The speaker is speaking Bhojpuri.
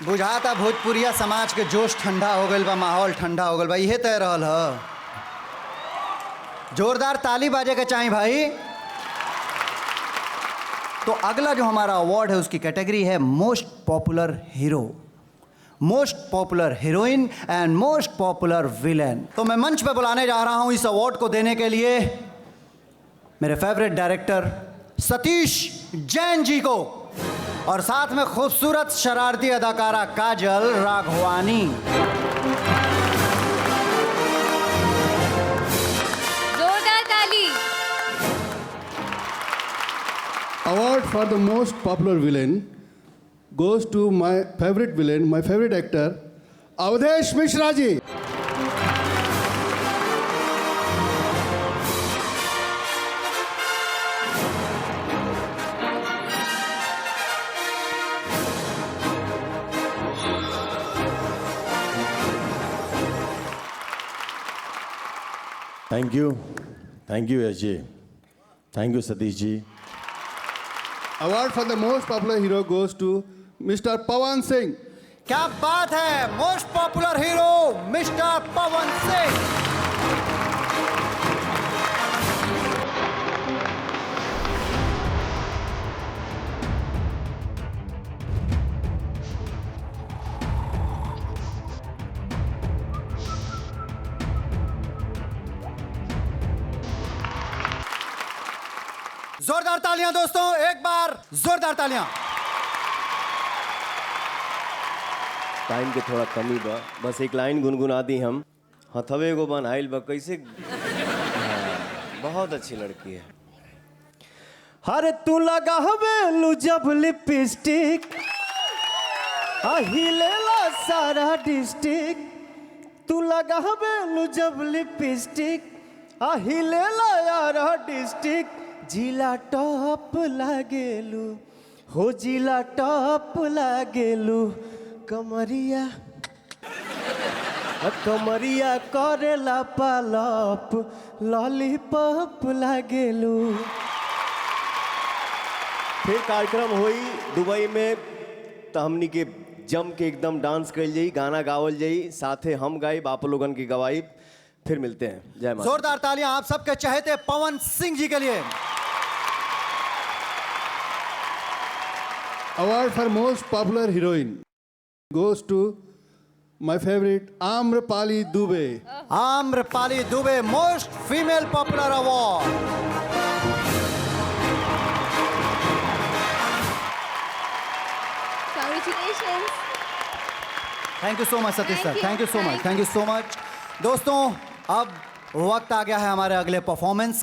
बुझाता भोजपुरिया समाज के जोश ठंडा हो गइल बा, माहौल ठंडा हो गइल बा, इहे तय रहल ह। जोरदार ताली बाजे के चाहिए भाई। तो अगला जो हमारा अवार्ड है उसकी कैटेगरी है most popular hero, most popular heroine and most popular villain. तो मैं मंच पे बुलाने जा रहा हूं इस अवार्ड को देने के लिए मेरे फेवरेट डायरेक्टर सतीश जैन जी को, और साथ में खूबसूरत शरारती अदाकारा काजल राघवानी। जोरदार ताली। Award for the most popular villain goes to my favorite villain, my favorite actor, Avdesh Mishra ji. Thank you SJ, thank you Satish ji. Award for the most popular hero goes to Mr. Pawan Singh. क्या बात है, most popular hero mister Pawan Singh. जोरदार तालियां दोस्तों, एक बार जोरदार तालियां। टाइम के थोड़ा कमी बा, बस एक लाइन गुनगुना दी हम। हथवे को बन आइल बा कैसे। बहुत अच्छी लड़की है। हरे तू लगा हवेलू जब लिपस्टिक, हिलेला सारा डिस्ट्रिक्ट। तू लगा हवेलू जब लिपस्टिक, हिलेला यार डिस्ट्रिक्ट। जिला टॉप लागेलू हो, जिला टॉप लागेलू। कमरिया कमरिया करेला पालप, लॉलीपॉप लागेलू। फिर कार्यक्रम हुई दुबई में, तो हमनी के जम के एकदम डांस कर जाई, गाना गावल जाई, साथे हम गाइब, आप लोगन की गवाई। फिर मिलते हैं। जय माता। जोरदार तालियां आप सबके चहेते पवन सिंह जी के लिए। Award for most popular heroine goes to my favorite Amrapali Dubey. Amrapali Dubey, most female popular award. Congratulations. Thank you so much Satish sir, Thank you, thank you so much, thank thank you so much. दोस्तों अब वक्त आ गया है हमारे अगले परफॉर्मेंस